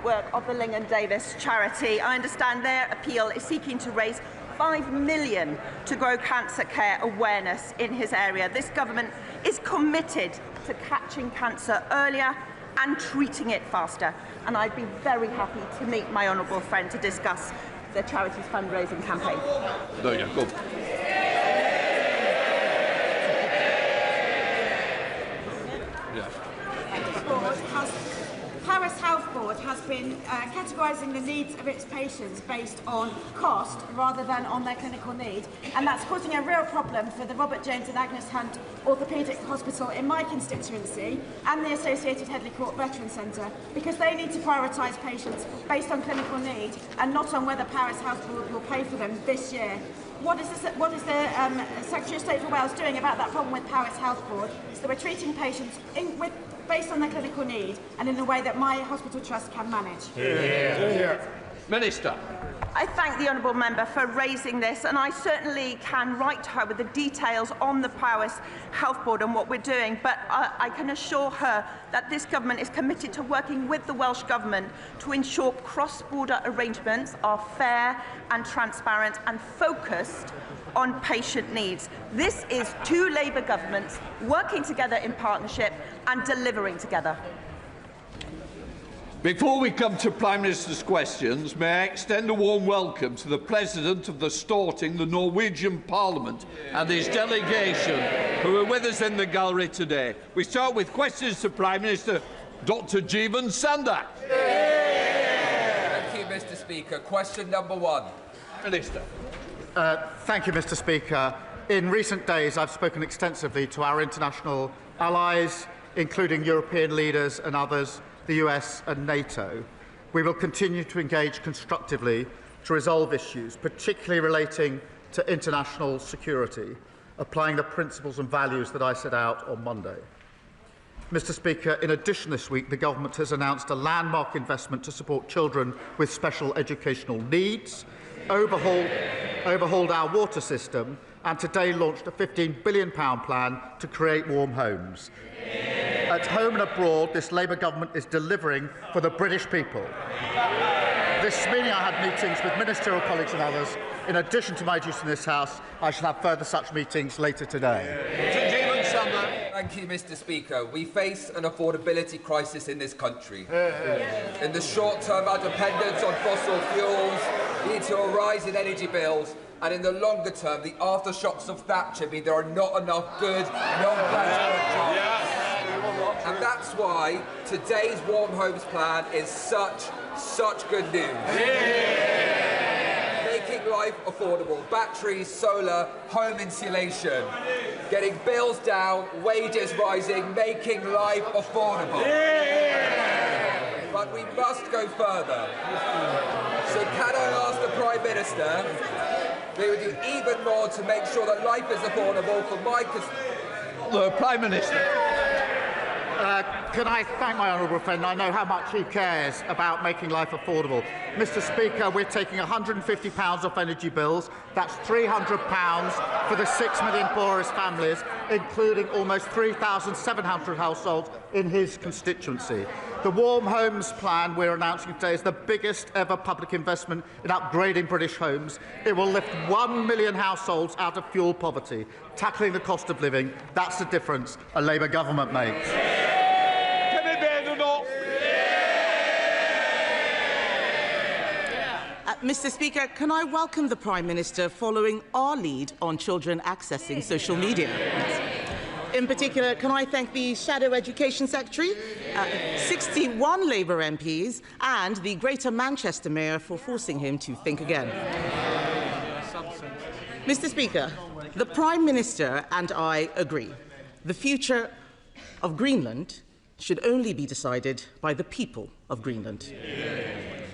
work of the Lincoln Davis charity. I understand their appeal is seeking to raise £5 million to grow cancer care awareness in his area. This government is committed to catching cancer earlier and treating it faster. And I'd be very happy to meet my honourable friend to discuss the charity's fundraising campaign. There you go. Paris Health Board has been categorising the needs of its patients based on cost rather than on their clinical need, and that's causing a real problem for the Robert James and Agnes Hunt Orthopaedic Hospital in my constituency and the associated Headley Court Veterans Centre, because they need to prioritise patients based on clinical need and not on whether Paris Health Board will pay for them this year. What is the Secretary of State for Wales doing about that problem with Paris Health Board? So we're treating patients based on their clinical need and in a way that my hospital trust can manage. Minister. I thank the honourable member for raising this, and I certainly can write to her with the details on the Powys Health Board and what we're doing, but I can assure her that this government is committed to working with the Welsh Government to ensure cross-border arrangements are fair and transparent and focused on patient needs. This is two Labour governments working together in partnership and delivering together. Before we come to Prime Minister's questions, may I extend a warm welcome to the President of the Storting, the Norwegian Parliament, and his delegation, who are with us in the gallery today. We start with questions to Prime Minister Dr. Jeevan Sanda. Thank you, Mr. Speaker. Question number 1. Minister. Thank you, Mr. Speaker. In recent days, I've spoken extensively to our international allies, including European leaders and others, the US and NATO. We will continue to engage constructively to resolve issues, particularly relating to international security, applying the principles and values that I set out on Monday. Mr. Speaker, in addition this week, the Government has announced a landmark investment to support children with special educational needs, overhauled our water system, and today launched a £15 billion plan to create warm homes. At home and abroad, this Labour government is delivering for the British people. This meeting I had meetings with ministerial colleagues and others. In addition to my duties in this House, I shall have further such meetings later today. Thank you, Mr. Speaker. We face an affordability crisis in this country. In the short term, our dependence on fossil fuels leads to a rise in energy bills, and in the longer term, the aftershocks of Thatcher mean there are not enough good non-graduate jobs. And that's why today's Warm Homes Plan is such good news. Making life affordable. Batteries, solar, home insulation. Getting bills down, wages rising, making life affordable. But we must go further. So can I ask the Prime Minister they would do even more to make sure that life is affordable for my the Prime Minister. Can I thank my honourable friend? I know how much he cares about making life affordable. Mr. Speaker, we're taking £150 off energy bills. That's £300 for the 6 million poorest families, including almost 3,700 households in his constituency. The Warm Homes Plan we're announcing today is the biggest ever public investment in upgrading British homes. It will lift 1 million households out of fuel poverty, tackling the cost of living. That's the difference a Labour government makes. Kemi Badenoch. Mr. Speaker, can I welcome the Prime Minister following our lead on children accessing social media? In particular, can I thank the Shadow Education Secretary, 61 Labour MPs and the Greater Manchester Mayor for forcing him to think again. Mr. Speaker, the Prime Minister and I agree. The future of Greenland should only be decided by the people of Greenland.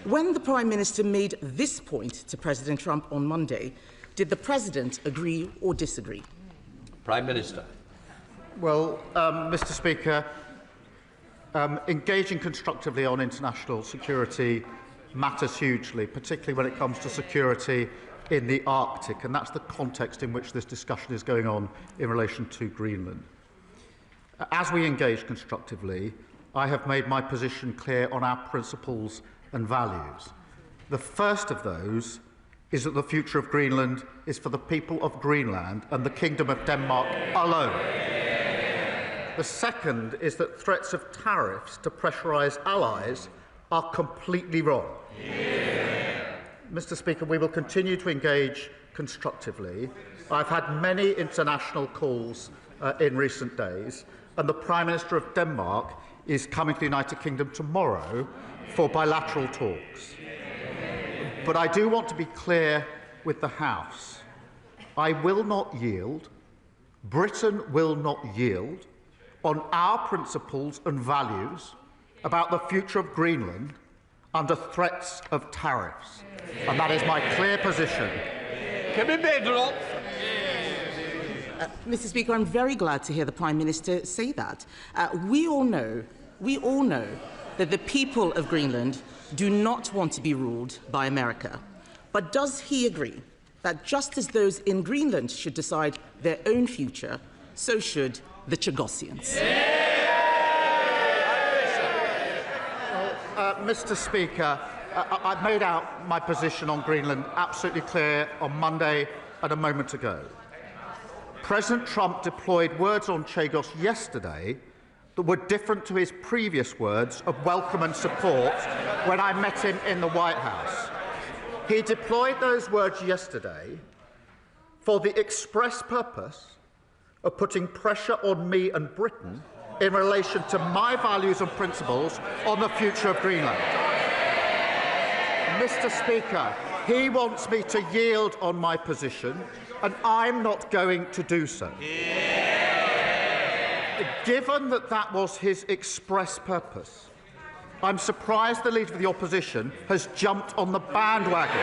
When the Prime Minister made this point to President Trump on Monday, did the President agree or disagree? Prime Minister. Well, Mr. Speaker, engaging constructively on international security matters hugely, particularly when it comes to security in the Arctic, and that's the context in which this discussion is going on in relation to Greenland. As we engage constructively, I have made my position clear on our principles and values. The first of those is that the future of Greenland is for the people of Greenland and the Kingdom of Denmark alone. The second is that threats of tariffs to pressurise allies are completely wrong. Mr. Speaker, we will continue to engage constructively. I've had many international calls in recent days, and the Prime Minister of Denmark is coming to the United Kingdom tomorrow for bilateral talks. But I do want to be clear with the House. I will not yield, Britain will not yield on our principles and values about the future of Greenland under threats of tariffs. And that is my clear position. Kemi Badenoch. Mr. Speaker, I'm very glad to hear the Prime Minister say that. We all know that the people of Greenland do not want to be ruled by America. But does he agree that just as those in Greenland should decide their own future, so should the Chagosians? Mr. Speaker, I've made out my position on Greenland absolutely clear on Monday and a moment ago. President Trump deployed words on Chagos yesterday that were different to his previous words of welcome and support when I met him in the White House. He deployed those words yesterday for the express purpose of putting pressure on me and Britain in relation to my values and principles on the future of Greenland. Mr. Speaker, he wants me to yield on my position, and I'm not going to do so. Given that that was his express purpose, I'm surprised the Leader of the Opposition has jumped on the bandwagon.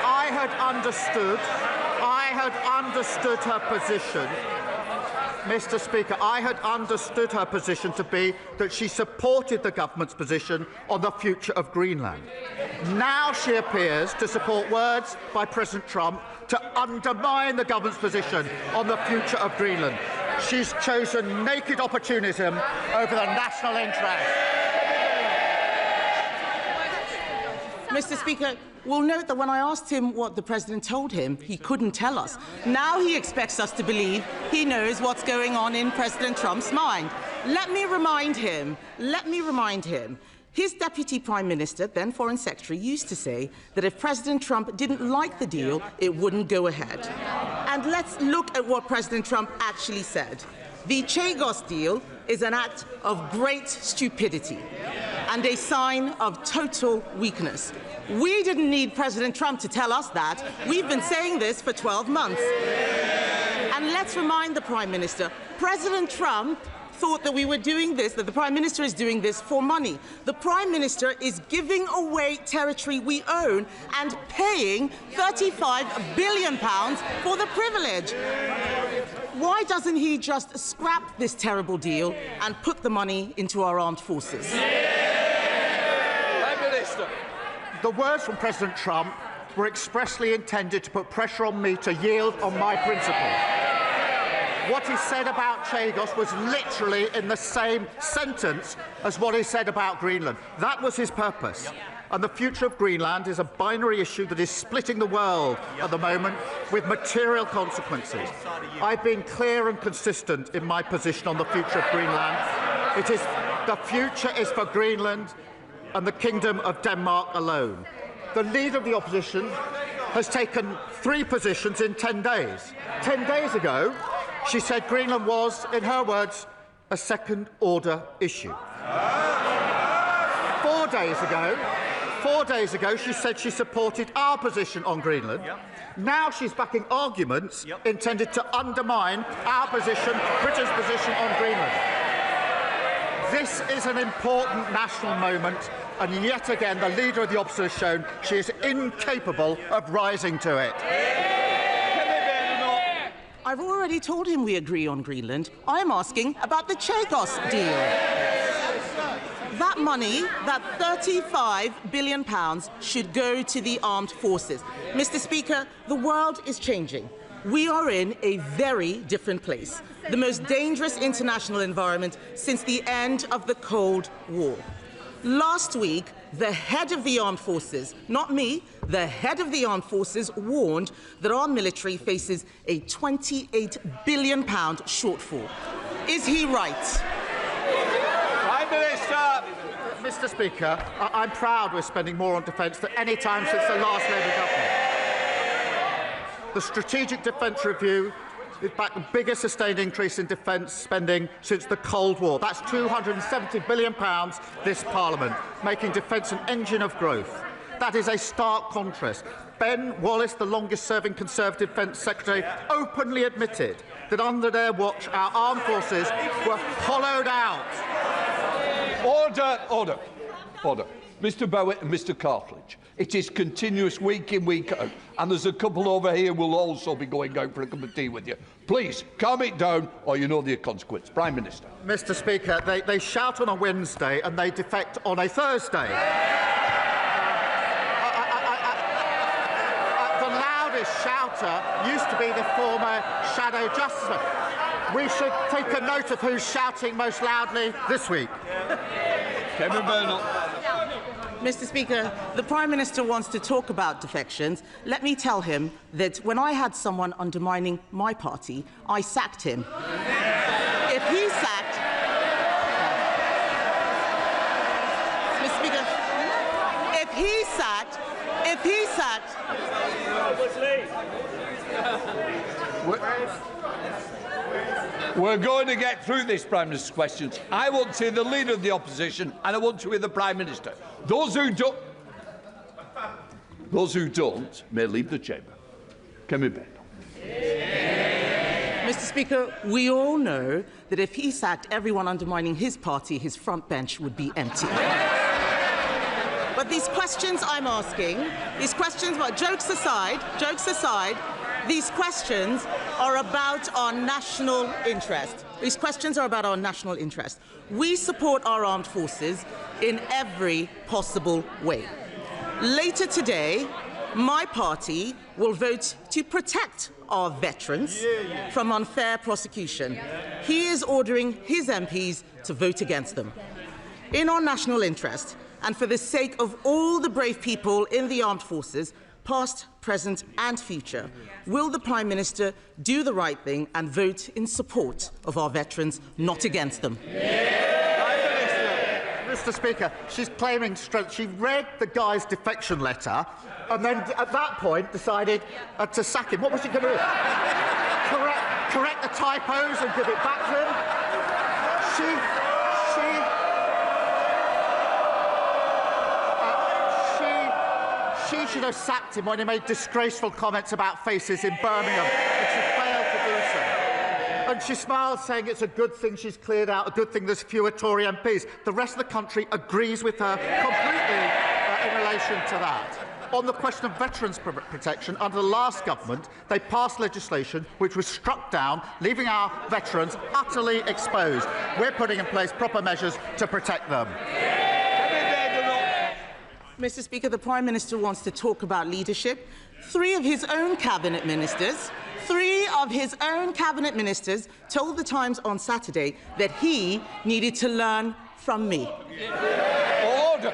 I had understood her position. Mr. Speaker, I had understood her position to be that she supported the government's position on the future of Greenland. Now she appears to support words by President Trump to undermine the government's position on the future of Greenland. She's chosen naked opportunism over the national interest. Mr. Speaker, we'll note that when I asked him what the President told him, he couldn't tell us. Now he expects us to believe he knows what's going on in President Trump's mind. Let me remind him, his Deputy Prime Minister, then Foreign Secretary, used to say that if President Trump didn't like the deal, it wouldn't go ahead. And let's look at what President Trump actually said. The Chagos deal is an act of great stupidity and a sign of total weakness. We didn't need President Trump to tell us that. We've been saying this for 12 months. And let's remind the Prime Minister, President Trump thought that we were doing this, that the Prime Minister is doing this for money. The Prime Minister is giving away territory we own and paying £35 billion for the privilege. Why doesn't he just scrap this terrible deal and put the money into our armed forces? Prime Minister. The words from President Trump were expressly intended to put pressure on me to yield on my principles. What he said about Chagos was literally in the same sentence as what he said about Greenland. That was his purpose. And the future of Greenland is a binary issue that is splitting the world at the moment with material consequences. I've been clear and consistent in my position on the future of Greenland. The future is for Greenland and the Kingdom of Denmark alone. The Leader of the Opposition has taken 3 positions in 10 days. 10 days ago, she said Greenland was, in her words, a second-order issue. 4 days ago, she said she supported our position on Greenland. Now she's backing arguments intended to undermine our position, Britain's position on Greenland. This is an important national moment, and yet again the Leader of the Opposition has shown she is incapable of rising to it. I've already told him we agree on Greenland. I'm asking about the Chagos deal. That money, that £35 billion, should go to the armed forces. Mr. Speaker, the world is changing. We are in a very different place, the most dangerous international environment since the end of the Cold War. Last week, the head of the armed forces, not me, the head of the armed forces warned that our military faces a £28 billion shortfall. Is he right? Prime Minister! Mr. Speaker, I'm proud we're spending more on defence than any time since the last Labour government. The Strategic Defence Review is back the biggest sustained increase in defence spending since the Cold War. That's £270 billion this Parliament, making defence an engine of growth. That is a stark contrast. Ben Wallace, the longest-serving Conservative Defence Secretary, openly admitted that under their watch our armed forces were hollowed out. Order, order, order. Mr. Bowitt and Mr. Cartledge, it is continuous week in, week out, and there's a couple over here who will also be going out for a cup of tea with you. Please, calm it down, or you know the consequence. Prime Minister. Mr. Speaker, they shout on a Wednesday and they defect on a Thursday. The loudest shouter used to be the former Shadow Justice. We should take a note of who's shouting most loudly this week. Kemi Badenoch. Mr. Speaker, the Prime Minister wants to talk about defections. Let me tell him that when I had someone undermining my party, I sacked him. If he sacked... Mr. Speaker, if he sacked... We're going to get through this Prime Minister's questions. I want to hear the Leader of the Opposition and I want to hear the Prime Minister. Those who don't may leave the chamber. Kemi Badenoch. Mr. Speaker, we all know that if he sacked everyone undermining his party, his front bench would be empty. But these questions I'm asking, these questions, but jokes aside, these questions are about our national interest. These questions are about our national interest. We support our armed forces in every possible way. Later today, my party will vote to protect our veterans from unfair prosecution. He is ordering his MPs to vote against them. In our national interest, and for the sake of all the brave people in the armed forces, past, present and future, will the Prime Minister do the right thing and vote in support of our veterans, not against them? Mr. Speaker, she's claiming strength. She read the guy's defection letter and then at that point decided to sack him. What was she going to do? Correct the typos and give it back to him? She should have sacked him when he made disgraceful comments about faces in Birmingham, and she failed to do so. And she smiles, saying it's a good thing she's cleared out, a good thing there's fewer Tory MPs. The rest of the country agrees with her completely in relation to that. On the question of veterans' protection, under the last government, they passed legislation which was struck down, leaving our veterans utterly exposed. We're putting in place proper measures to protect them. Mr. Speaker, the Prime Minister wants to talk about leadership. Three of his own cabinet ministers told the Times on Saturday that he needed to learn from me. Order!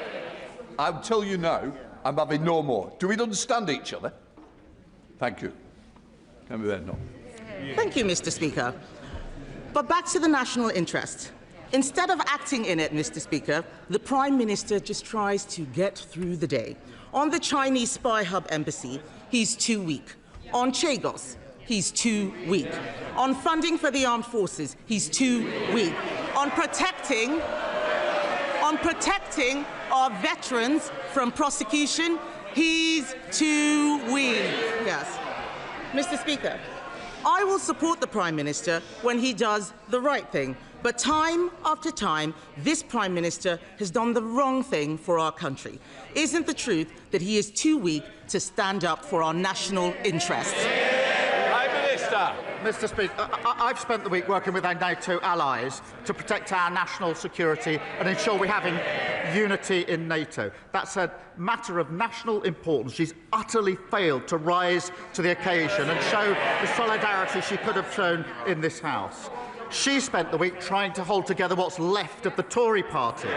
I'll tell you now, I'm having no more. Do we understand each other? Thank you. Kemi Badenoch. Thank you, Mr. Speaker. But back to the national interest. Instead of acting in it, Mr. Speaker, the Prime Minister just tries to get through the day. On the Chinese spy hub embassy, he's too weak. On Chagos, he's too weak. On funding for the armed forces, he's too weak. On protecting our veterans from prosecution, he's too weak. Yes. Mr. Speaker, I will support the Prime Minister when he does the right thing. But time after time, this Prime Minister has done the wrong thing for our country. Isn't the truth that he is too weak to stand up for our national interests? Prime Minister. Mr. Speaker, I've spent the week working with our NATO allies to protect our national security and ensure we're having unity in NATO. That's a matter of national importance. She's utterly failed to rise to the occasion and show the solidarity she could have shown in this House. She spent the week trying to hold together what's left of the Tory party.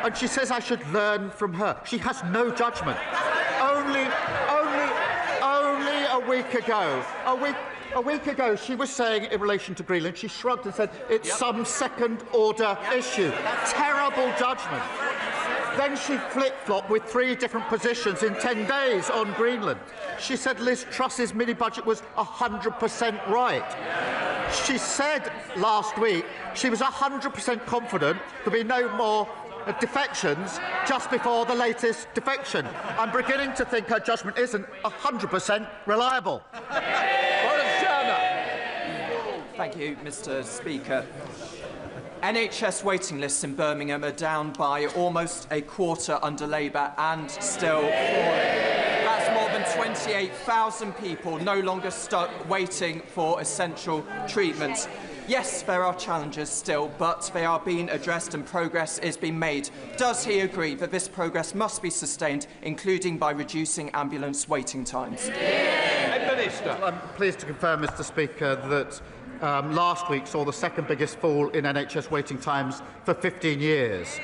And she says I should learn from her. She has no judgment. Only a week ago, she was saying in relation to Greenland, she shrugged and said it's some second-order issue. Terrible judgment. Then she flip-flopped with 3 different positions in 10 days on Greenland. She said Liz Truss's mini-budget was 100% right. She said last week she was 100% confident there'll be no more defections just before the latest defection. I'm beginning to think her judgment isn't 100% reliable. Thank you, Mr. Speaker. NHS waiting lists in Birmingham are down by almost a quarter under Labour and still falling. That's more than 28,000 people no longer stuck waiting for essential treatment. Yes, there are challenges still, but they are being addressed and progress is being made. Does he agree that this progress must be sustained, including by reducing ambulance waiting times? Minister. I'm pleased to confirm, Mr. Speaker, that last week saw the second biggest fall in NHS waiting times for 15 years.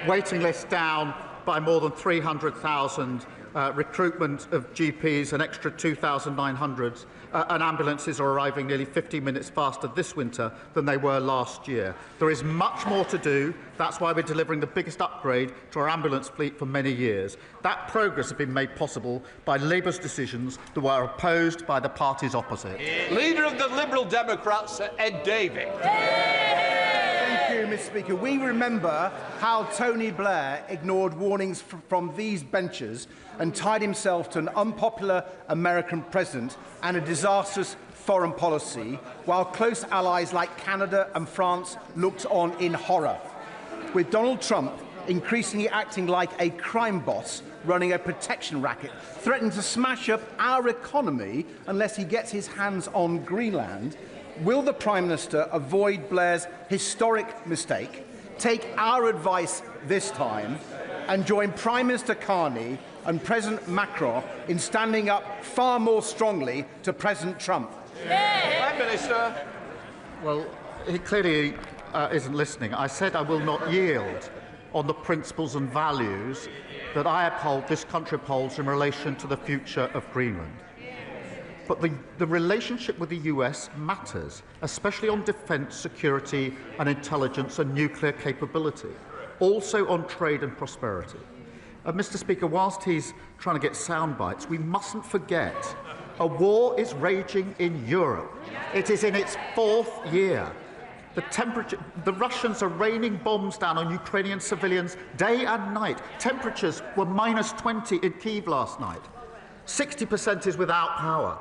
Waiting lists down by more than 300,000, recruitment of GPs an extra 2,900, and ambulances are arriving nearly 15 minutes faster this winter than they were last year. There is much more to do. That's why we're delivering the biggest upgrade to our ambulance fleet for many years. That progress has been made possible by Labour's decisions that were opposed by the parties opposite. Leader of the Liberal Democrats, Ed Davey. Thank you, Mr. Speaker. We remember how Tony Blair ignored warnings from these benches and tied himself to an unpopular American president and a disastrous foreign policy, while close allies like Canada and France looked on in horror. With Donald Trump increasingly acting like a crime boss running a protection racket, threatening to smash up our economy unless he gets his hands on Greenland, will the Prime Minister avoid Blair's historic mistake, take our advice this time, and join Prime Minister Carney and President Macron in standing up far more strongly to President Trump? Prime Minister. Well, he clearly isn't listening. I said I will not yield on the principles and values that I uphold, this country upholds in relation to the future of Greenland. But the relationship with the US matters, especially on defence, security and intelligence and nuclear capability, also on trade and prosperity. Mr. Speaker, whilst he's trying to get sound bites, we mustn't forget a war is raging in Europe. It is in its 4th year. The Russians are raining bombs down on Ukrainian civilians day and night. Temperatures were -20 in Kyiv last night. 60% is without power.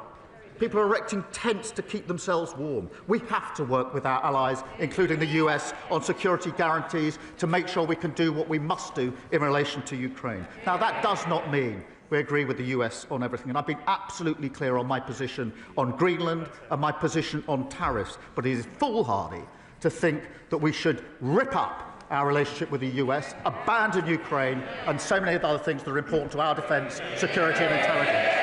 People are erecting tents to keep themselves warm. We have to work with our allies, including the US, on security guarantees to make sure we can do what we must do in relation to Ukraine. Now, that does not mean we agree with the US on everything, and I've been absolutely clear on my position on Greenland and my position on tariffs, but it is foolhardy to think that we should rip up our relationship with the US, abandon Ukraine and so many other things that are important to our defence, security and intelligence.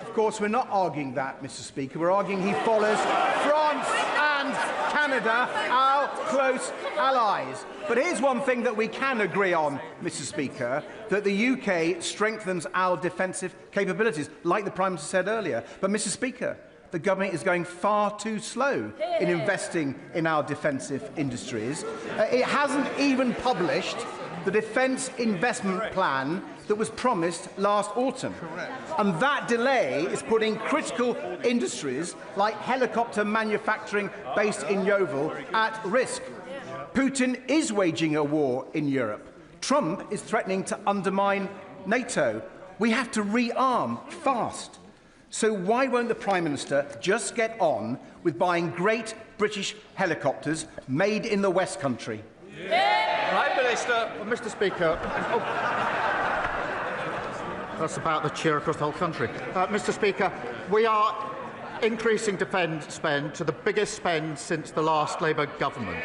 Of course, we're not arguing that, Mr. Speaker. We're arguing he follows France and Canada, our close allies. But here's one thing that we can agree on, Mr. Speaker, that the UK strengthens our defensive capabilities, like the Prime Minister said earlier. But, Mr. Speaker, the government is going far too slow in investing in our defensive industries. It hasn't even published the defence investment plan that was promised last autumn. And that delay is putting critical industries like helicopter manufacturing based in Yeovil at risk. Putin is waging a war in Europe. Trump is threatening to undermine NATO. We have to rearm fast. So why won't the Prime Minister just get on with buying great British helicopters made in the West Country? Prime Minister. Well, Mr. Speaker, that's about the cheer across the whole country. Mr. Speaker, we are increasing defence spend to the biggest spend since the last Labour government.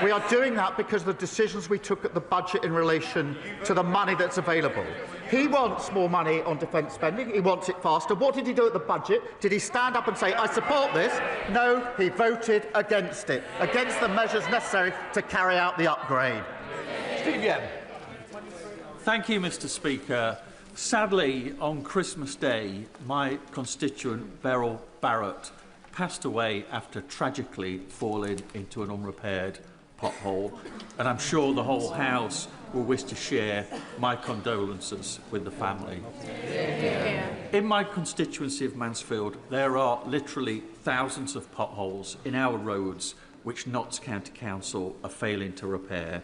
We are doing that because of the decisions we took at the budget in relation to the money that's available. He wants more money on defence spending. He wants it faster. What did he do at the budget? Did he stand up and say, I support this? No, he voted against it, against the measures necessary to carry out the upgrade. Steve Yem. Thank you, Mr. Speaker. Sadly, on Christmas Day, my constituent Beryl Barrett passed away after tragically falling into an unrepaired pothole, and I'm sure the whole House will wish to share my condolences with the family. In my constituency of Mansfield, there are literally thousands of potholes in our roads which Notts County Council are failing to repair.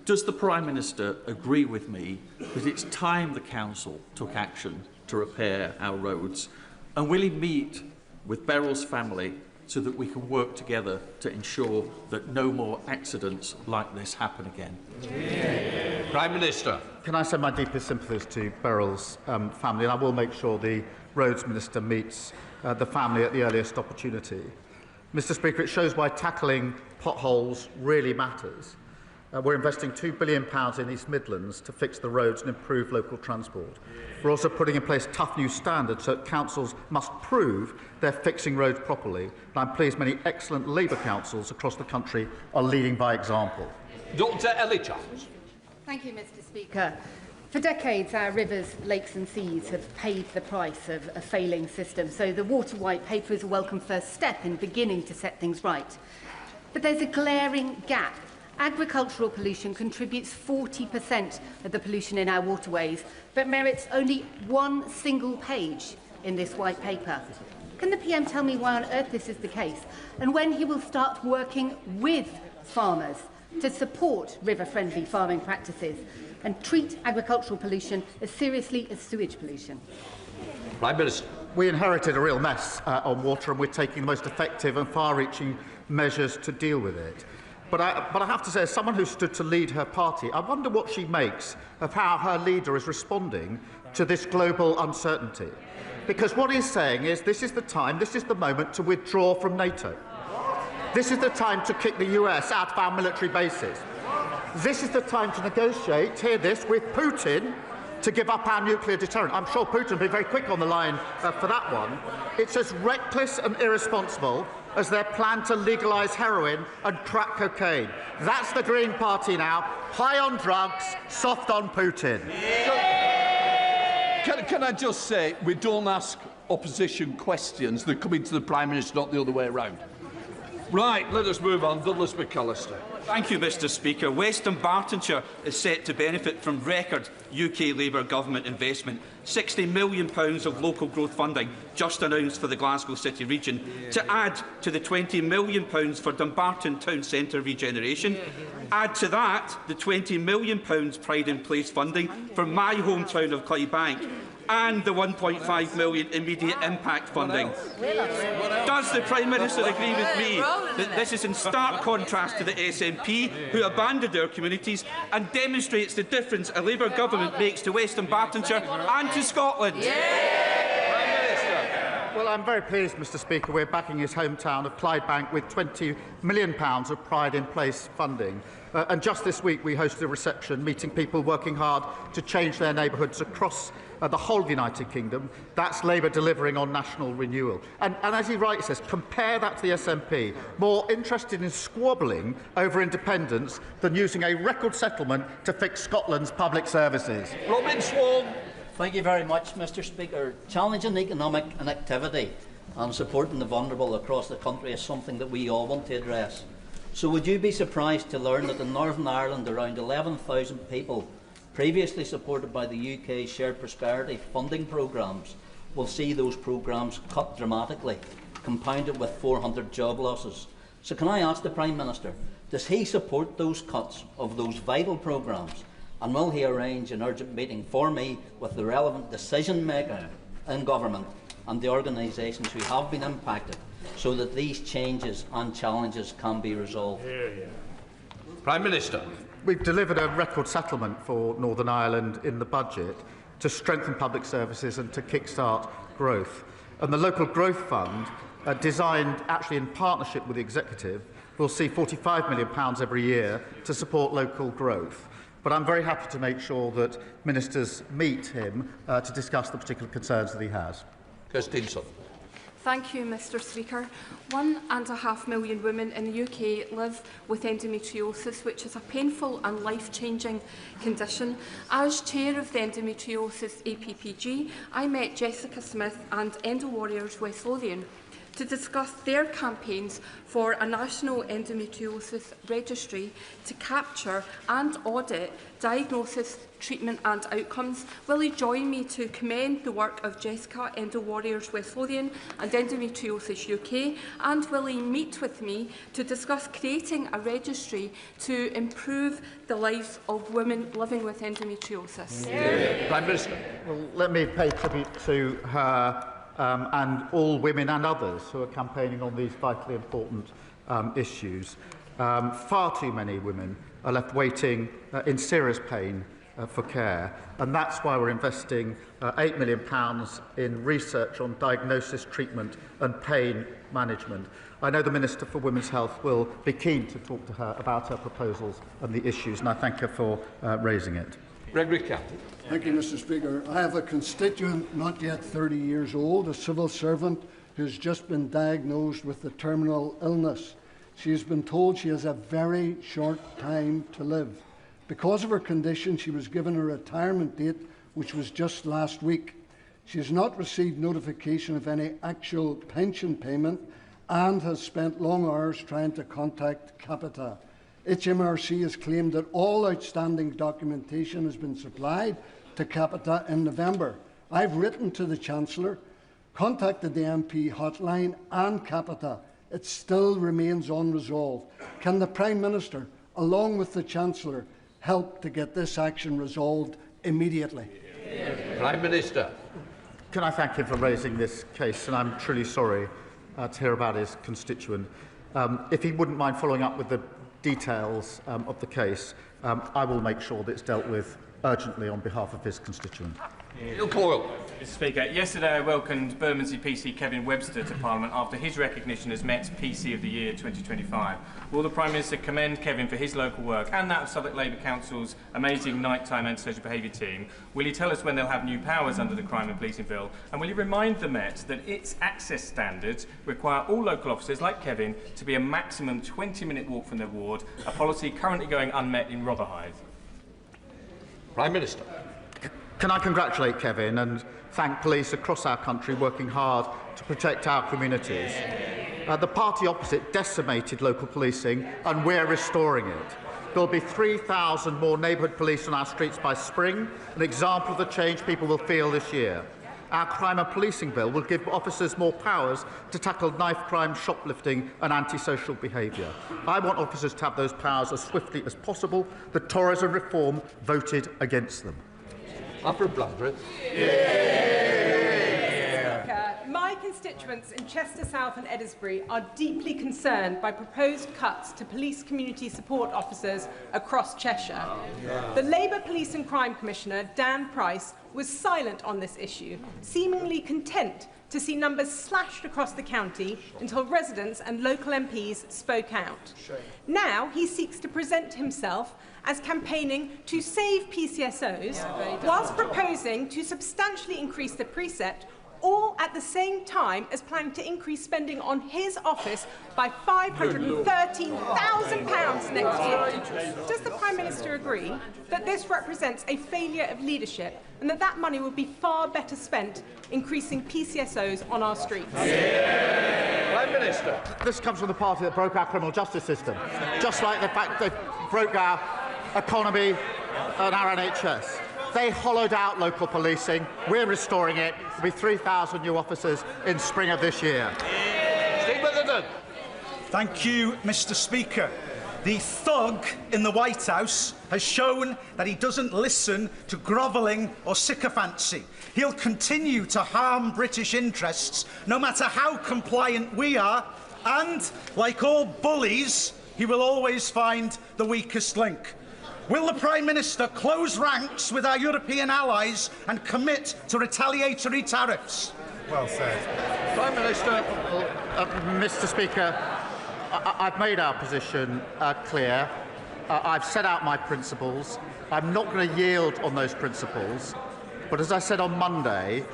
Does the Prime Minister agree with me that it's time the Council took action to repair our roads? And will he meet with Beryl's family so that we can work together to ensure that no more accidents like this happen again? Prime Minister. Can I send my deepest sympathies to Beryl's family, and I will make sure the Roads Minister meets the family at the earliest opportunity. Mr. Speaker, it shows why tackling potholes really matters. We're investing £2 billion in East Midlands to fix the roads and improve local transport. We're also putting in place tough new standards so that councils must prove they're fixing roads properly. And I'm pleased many excellent Labour councils across the country are leading by example. Dr. Ellie Charles. Thank you, Mr. Speaker. For decades, our rivers, lakes and seas have paid the price of a failing system, so the Water White Paper is a welcome first step in beginning to set things right. But there's a glaring gap. Agricultural pollution contributes 40% of the pollution in our waterways, but merits only one single page in this white paper. Can the PM tell me why on earth this is the case, and when he will start working with farmers to support river-friendly farming practices and treat agricultural pollution as seriously as sewage pollution? Prime Minister. We inherited a real mess on water, and we're taking the most effective and far-reaching measures to deal with it. But I have to say, as someone who stood to lead her party, I wonder what she makes of how her leader is responding to this global uncertainty. Because what he's saying is this is the time, this is the moment to withdraw from NATO. This is the time to kick the US out of our military bases. This is the time to negotiate, hear this, with Putin to give up our nuclear deterrent. I'm sure Putin will be very quick on the line for that one. It's as reckless and irresponsible as their plan to legalise heroin and crack cocaine. That's the Green Party now. High on drugs, soft on Putin. Can I just say, we don't ask opposition questions that come into the Prime Minister, not the other way around. Right, let us move on. Douglas McAllister. Thank you, Mr. Speaker. West Dunbartonshire is set to benefit from record UK Labour government investment. £60 million of local growth funding just announced for the Glasgow City region, to add to the £20 million for Dumbarton Town Centre regeneration. Add to that the £20 million Pride in Place funding for my hometown of Clydebank, and the £1.5 million immediate impact funding. Does the Prime Minister agree with me that this is in stark contrast to the SNP, who abandoned their communities, and demonstrates the difference a Labour government makes to West Dunbartonshire and to Scotland? Well, I'm very pleased, Mr. Speaker, we're backing his hometown of Clydebank with £20 million of Pride in Place funding. And just this week we hosted a reception meeting people working hard to change their neighbourhoods across the whole of the United Kingdom. That's Labour delivering on national renewal. And as he rightly says, compare that to the SNP, more interested in squabbling over independence than using a record settlement to fix Scotland's public services. Robin Swan. Thank you very much, Mr. Speaker. Challenging economic inactivity and supporting the vulnerable across the country is something that we all want to address. So would you be surprised to learn that in Northern Ireland around 11,000 people previously supported by the UK's Shared Prosperity funding programmes will see those programmes cut dramatically, compounded with 400 job losses? So can I ask the Prime Minister, does he support those cuts of those vital programmes? And will he arrange an urgent meeting for me with the relevant decision maker in government and the organisations who have been impacted, so that these changes and challenges can be resolved? Prime Minister. We've delivered a record settlement for Northern Ireland in the budget to strengthen public services and to kick-start growth. And the Local Growth Fund, designed actually in partnership with the Executive, will see £45 million every year to support local growth. But I'm very happy to make sure that ministers meet him to discuss the particular concerns that he has. Christensen. Thank you, Mr Speaker. 1.5 million women in the UK live with endometriosis, which is a painful and life-changing condition. As chair of the Endometriosis APPG, I met Jessica Smith and Endo Warriors West Lothian to discuss their campaigns for a national endometriosis registry to capture and audit diagnosis, treatment and outcomes. Will you join me to commend the work of Jessica, Endo Warriors West Lothian and Endometriosis UK, and will he meet with me to discuss creating a registry to improve the lives of women living with endometriosis? Prime Minister. Well, let me pay tribute to her and all women and others who are campaigning on these vitally important issues. Far too many women are left waiting in serious pain for care, and that's why we're investing £8 million in research on diagnosis, treatment and pain management. I know the Minister for Women's Health will be keen to talk to her about her proposals and the issues, and I thank her for raising it. Gregory Campbell. Thank you, Mr Speaker. I have a constituent not yet 30 years old, a civil servant who's just been diagnosed with a terminal illness. She has been told she has a very short time to live. Because of her condition, she was given a retirement date, which was just last week. She has not received notification of any actual pension payment and has spent long hours trying to contact Capita. HMRC has claimed that all outstanding documentation has been supplied to Capita in November. I've written to the Chancellor, contacted the MP hotline and Capita. It still remains unresolved. Can the Prime Minister, along with the Chancellor, help to get this action resolved immediately? Prime Minister. Can I thank him for raising this case, and I'm truly sorry to hear about his constituent. If he wouldn't mind following up with the details of the case, I will make sure that it's dealt with urgently on behalf of his constituent. Mr Speaker, yesterday I welcomed Bermondsey PC Kevin Webster to Parliament after his recognition as Met's PC of the Year 2025. Will the Prime Minister commend Kevin for his local work and that of Southwark Labour Council's amazing nighttime antisocial behaviour team? Will he tell us when they'll have new powers under the Crime and Policing Bill? And will he remind the Met that its access standards require all local officers like Kevin to be a maximum 20-minute walk from their ward, a policy currently going unmet in Rotherhithe? Prime Minister. Can I congratulate Kevin and thank police across our country working hard to protect our communities? The party opposite decimated local policing and we're restoring it. There will be 3,000 more neighbourhood police on our streets by spring, an example of the change people will feel this year. Our Crime and Policing Bill will give officers more powers to tackle knife crime, shoplifting and antisocial behaviour. I want officers to have those powers as swiftly as possible. The Tories and Reform voted against them. My constituents in Chester South and Eddisbury are deeply concerned by proposed cuts to police community support officers across Cheshire. The Labour Police and Crime Commissioner, Dan Price, was silent on this issue, seemingly content to see numbers slashed across the county until residents and local MPs spoke out. Now he seeks to present himself as campaigning to save PCSOs, whilst proposing to substantially increase the precept, all at the same time as planning to increase spending on his office by £513,000 next year. Does the Prime Minister agree that this represents a failure of leadership and that that money would be far better spent increasing PCSOs on our streets? Prime Minister. This comes from the party that broke our criminal justice system, just like the fact they broke our economy and our NHS. They hollowed out local policing. We're restoring it. There will be 3,000 new officers in spring of this year. Thank you, Mr Speaker. The thug in the White House has shown that he doesn't listen to grovelling or sycophancy. He'll continue to harm British interests, no matter how compliant we are, and, like all bullies, he will always find the weakest link. Will the Prime Minister close ranks with our European allies and commit to retaliatory tariffs? Well said. Prime Minister. Mr Speaker, I've made our position clear. I've set out my principles. I'm not going to yield on those principles. But as I said on Monday,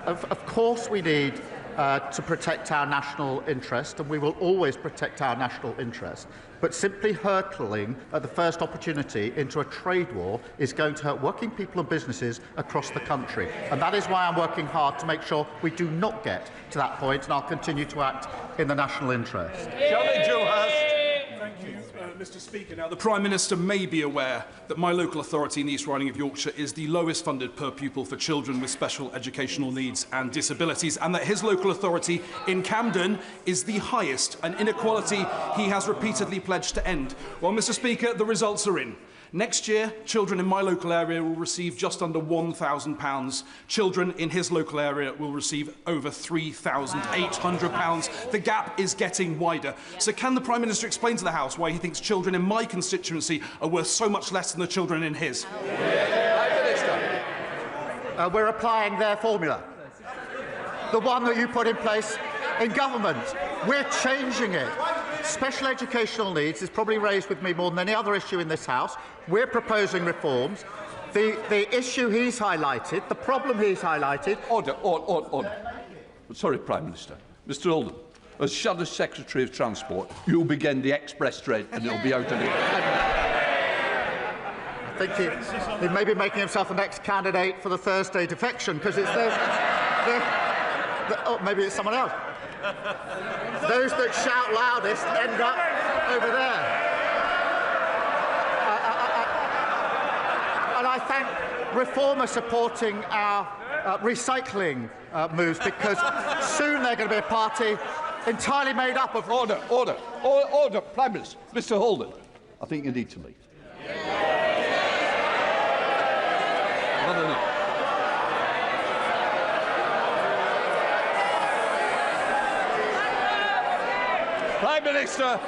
of course we need to protect our national interest, and we will always protect our national interest. But simply hurtling at the first opportunity into a trade war is going to hurt working people and businesses across the country. And that is why I'm working hard to make sure we do not get to that point, and I'll continue to act in the national interest. Thank you, Mr. Speaker. Now, the Prime Minister may be aware that my local authority in the East Riding of Yorkshire is the lowest funded per pupil for children with special educational needs and disabilities, and that his local authority in Camden is the highest, an inequality he has repeatedly pledged to end. Well, Mr. Speaker, the results are in. Next year, children in my local area will receive just under £1,000. Children in his local area will receive over £3,800. The gap is getting wider. So can the Prime Minister explain to the House why he thinks children in my constituency are worth so much less than the children in his? We're applying their formula, the one that you put in place in government. We're changing it. Special educational needs is probably raised with me more than any other issue in this House. We're proposing reforms. The issue he's highlighted, the problem he's highlighted... Order. Sorry, Prime Minister. Mr Holden, as Shadow Secretary of Transport, you'll begin the express train and it'll be out of here. I think he may be making himself the next candidate for the Thursday defection, because it's those... oh, maybe it's someone else. Those that shout loudest end up over there. And I thank Reformer supporting our recycling moves, because soon they're going to be a party entirely made up of... Order. Prime Minister. Mr Holden, I think you need to leave. No. Prime Minister.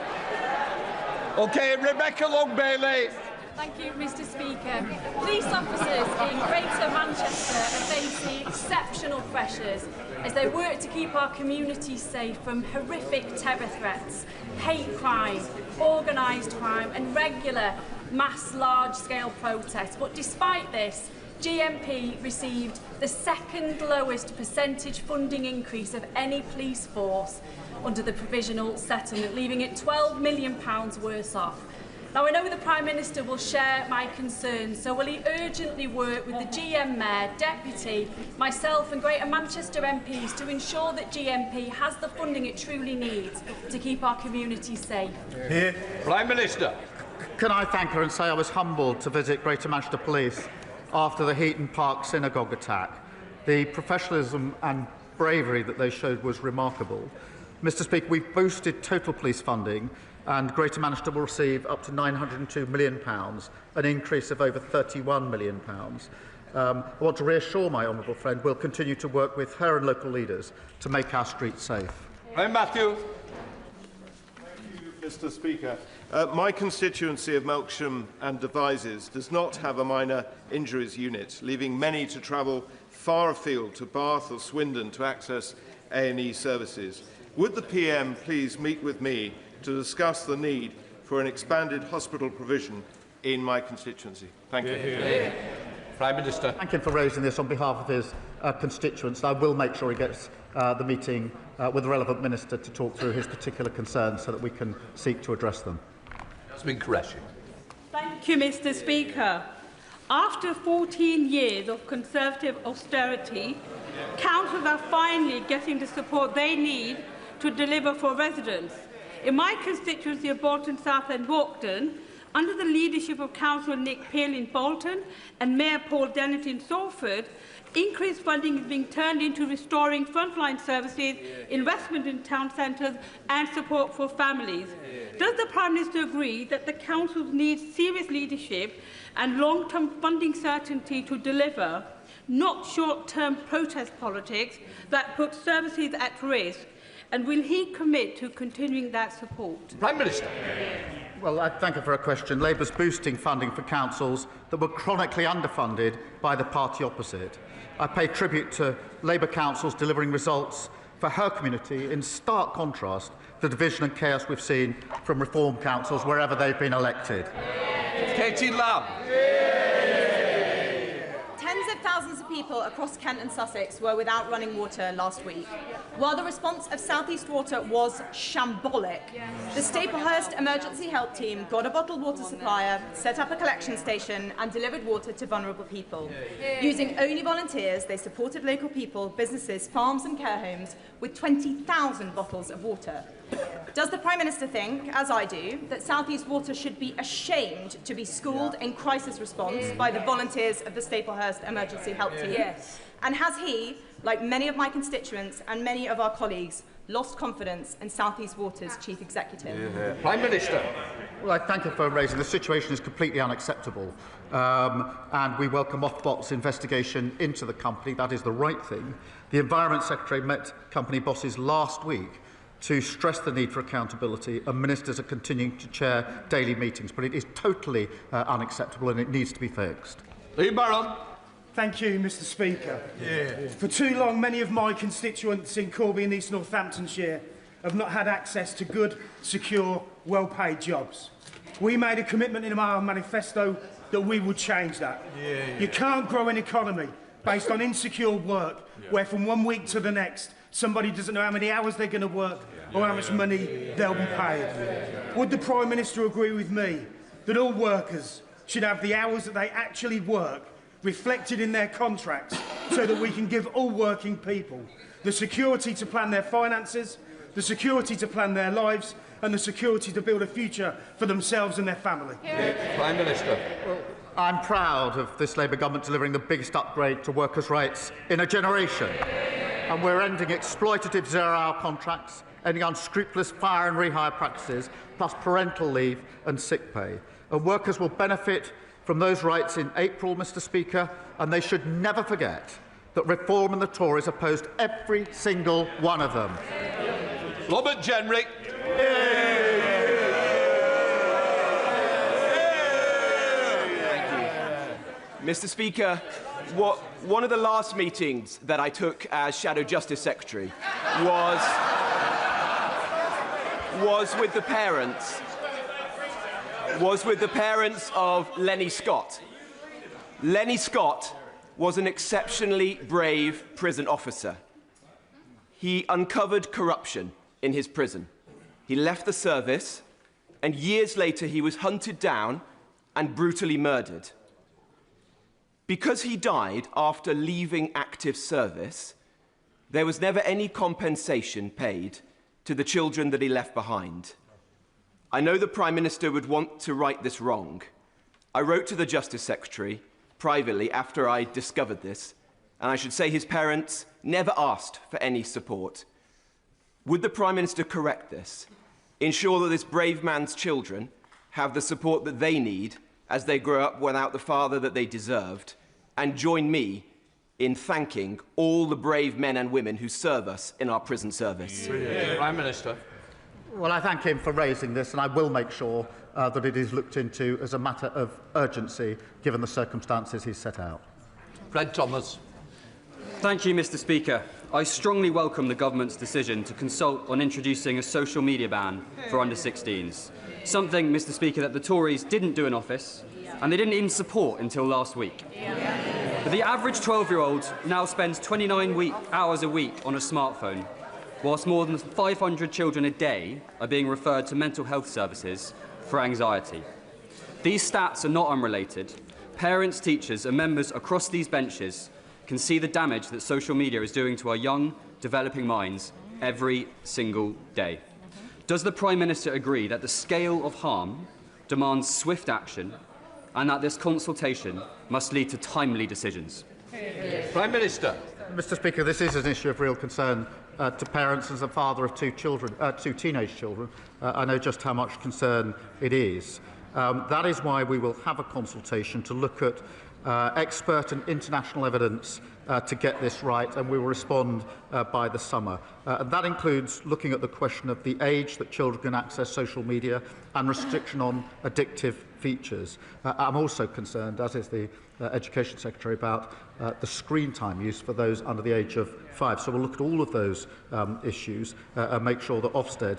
OK, Rebecca Long-Bailey. Thank you, Mr Speaker. Police officers in Greater Manchester are facing exceptional pressures as they work to keep our communities safe from horrific terror threats, hate crime, organised crime and regular mass large-scale protests. But despite this, GMP received the second lowest percentage funding increase of any police force under the provisional settlement, leaving it £12 million worse off. Now, I know the Prime Minister will share my concerns, so will he urgently work with the GM Mayor, Deputy, myself and Greater Manchester MPs to ensure that GMP has the funding it truly needs to keep our communities safe? Here. Prime Minister. Can I thank her and say I was humbled to visit Greater Manchester Police after the Heaton Park synagogue attack. The professionalism and bravery that they showed was remarkable. Mr Speaker, we've boosted total police funding, and Greater Manchester will receive up to £902 million, an increase of over £31 million. I want to reassure my honourable friend we'll continue to work with her and local leaders to make our streets safe. Matthew. Thank you, Mr Speaker. My constituency of Melksham and Devizes does not have a minor injuries unit, leaving many to travel far afield to Bath or Swindon to access A&E services. Would the PM please meet with me to discuss the need for an expanded hospital provision in my constituency? Thank you. Prime Minister. Thank him for raising this on behalf of his constituents. I will make sure he gets the meeting with the relevant minister to talk through his particular concerns so that we can seek to address them. Jasmine Qureshi. Thank you, Mr Speaker. After 14 years of Conservative austerity, councils are finally getting the support they need to deliver for residents. In my constituency of Bolton South and Walkden, under the leadership of Councillor Nick Peel in Bolton and Mayor Paul Dennett in Salford, increased funding is being turned into restoring frontline services, investment in town centres and support for families. Does the Prime Minister agree that the councils need serious leadership and long-term funding certainty to deliver, not short-term protest politics that put services at risk? And will he commit to continuing that support? Prime Minister. Well, I thank her for a question. Labour's boosting funding for councils that were chronically underfunded by the party opposite. I pay tribute to Labour councils delivering results for her community in stark contrast the division and chaos we've seen from reform councils wherever they've been elected. Katie Lamb. Tens of thousands of people across Kent and Sussex were without running water last week. While the response of South East Water was shambolic, the Staplehurst Emergency Help Team got a bottled water supplier, set up a collection station and delivered water to vulnerable people. Using only volunteers, they supported local people, businesses, farms and care homes with 20,000 bottles of water. Does the Prime Minister think, as I do, that South East Water should be ashamed to be schooled in crisis response by the volunteers of the Staplehurst Emergency Help Team? Yes. And has he, like many of my constituents and many of our colleagues, lost confidence in South East Water's Chief Executive? Prime Minister. Well, I thank you for raising. The situation is completely unacceptable, and we welcome Ofbot's investigation into the company. That is the right thing. The Environment Secretary met company bosses last week to stress the need for accountability, and ministers are continuing to chair daily meetings. But it is totally unacceptable, and it needs to be fixed. Lee Barron. Thank you, Mr. Speaker. For too long, many of my constituents in Corby and East Northamptonshire have not had access to good, secure, well-paid jobs. We made a commitment in our manifesto that we would change that. You can't grow an economy based on insecure work, where from one week to the next, somebody doesn't know how many hours they're going to work or how much money they'll be paid. Would the Prime Minister agree with me that all workers should have the hours that they actually work reflected in their contracts so that we can give all working people the security to plan their finances, the security to plan their lives and the security to build a future for themselves and their family? Prime Minister. Well, I'm proud of this Labour government delivering the biggest upgrade to workers' rights in a generation. And we're ending exploitative zero-hour contracts, ending unscrupulous fire and rehire practices, plus parental leave and sick pay. And workers will benefit from those rights in April, Mr. Speaker, and they should never forget that Reform and the Tories opposed every single one of them. Robert Jenrick. Mr. Speaker, one of the last meetings that I took as Shadow Justice Secretary was with the parents of Lenny Scott. Lenny Scott was an exceptionally brave prison officer. He uncovered corruption in his prison. He left the service, and years later he was hunted down and brutally murdered. Because he died after leaving active service, there was never any compensation paid to the children that he left behind. I know the Prime Minister would want to right this wrong. I wrote to the Justice Secretary privately after I discovered this, and I should say his parents never asked for any support. Would the Prime Minister correct this, ensure that this brave man's children have the support that they need as they grow up without the father that they deserved, and join me in thanking all the brave men and women who serve us in our prison service? Prime Minister. Well, I thank him for raising this, and I will make sure that it is looked into as a matter of urgency, given the circumstances he's set out. Fred Thomas. Thank you, Mr. Speaker. I strongly welcome the government's decision to consult on introducing a social media ban for under-16s, something, Mr. Speaker, that the Tories didn't do in office, and they didn't even support until last week. But the average 12-year-old now spends 29 hours a week on a smartphone, whilst more than 500 children a day are being referred to mental health services for anxiety. These stats are not unrelated. Parents, teachers and members across these benches can see the damage that social media is doing to our young, developing minds every single day. Does the Prime Minister agree that the scale of harm demands swift action and that this consultation must lead to timely decisions? Prime Minister. Mr. Speaker, this is an issue of real concern to parents. As a father of two teenage children, I know just how much concern it is. That is why we will have a consultation to look at expert and international evidence to get this right, and we will respond by the summer. And that includes looking at the question of the age that children can access social media and restriction on addictive features. I'm also concerned, as is the Education Secretary, about the screen time used for those under the age of 5. So we'll look at all of those issues and make sure that Ofsted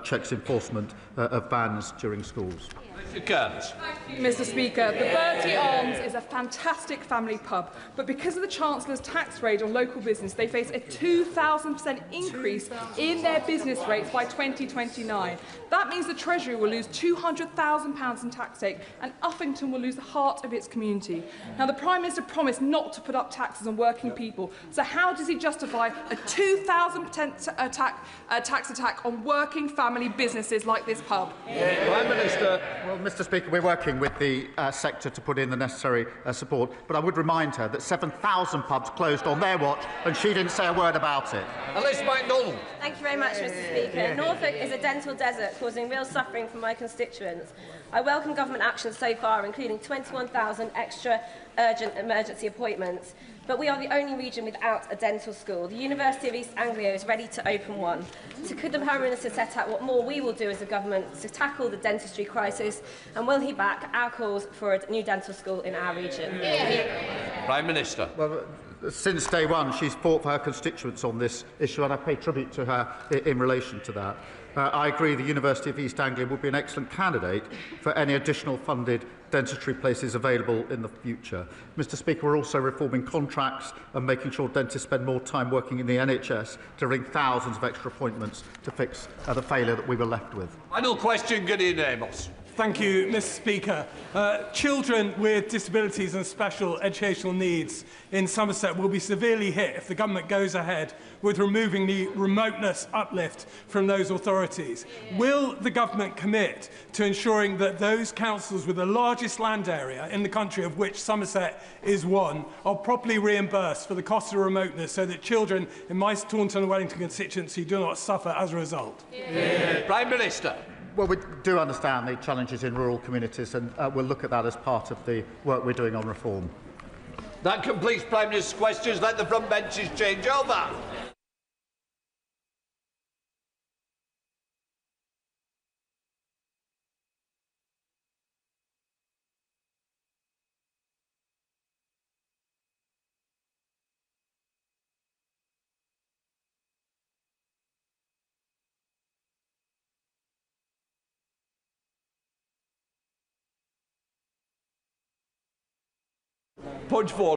checks enforcement of bans during schools. Mr. Speaker, the Bertie Arms is a fantastic family pub, but because of the Chancellor's tax raid on local business, they face a 2,000% increase in their business rates by 2029. That means the Treasury will lose £200,000 in tax take, and Uffington will lose the heart of its community. Now, the Prime Minister promised not to put up taxes on working people, so how does he justify a 2,000% tax attack on working family businesses like this pub? Prime Minister. Well, Mr. Speaker, we're working with the sector to put in the necessary support, but I would remind her that 7,000 pubs closed on their watch, and she didn't say a word about it. Alice MacDonald. Thank you very much, Mr. Speaker. Norfolk is a dental desert causing real suffering for my constituents. I welcome government action so far, including 21,000 extra urgent emergency appointments. But we are the only region without a dental school. The University of East Anglia is ready to open one. So could the Prime Minister set out what more we will do as a government to tackle the dentistry crisis, and will he back our calls for a new dental school in our region? Prime Minister. Well, since day one, she's fought for her constituents on this issue, and I pay tribute to her in relation to that. I agree the University of East Anglia would be an excellent candidate for any additional funded dentistry places available in the future. Mr. Speaker, we're also reforming contracts and making sure dentists spend more time working in the NHS to ring thousands of extra appointments to fix the failure that we were left with. Final question, Gideon Amos. Thank you, Mr. Speaker. Children with disabilities and special educational needs in Somerset will be severely hit if the government goes ahead with removing the remoteness uplift from those authorities. Will the government commit to ensuring that those councils with the largest land area in the country, of which Somerset is one, are properly reimbursed for the cost of remoteness so that children in my Taunton and Wellington constituency do not suffer as a result? Prime Minister. Well, we do understand the challenges in rural communities, and we'll look at that as part of the work we're doing on reform. That completes Prime Minister's questions. Let the front benches change over. Point 4.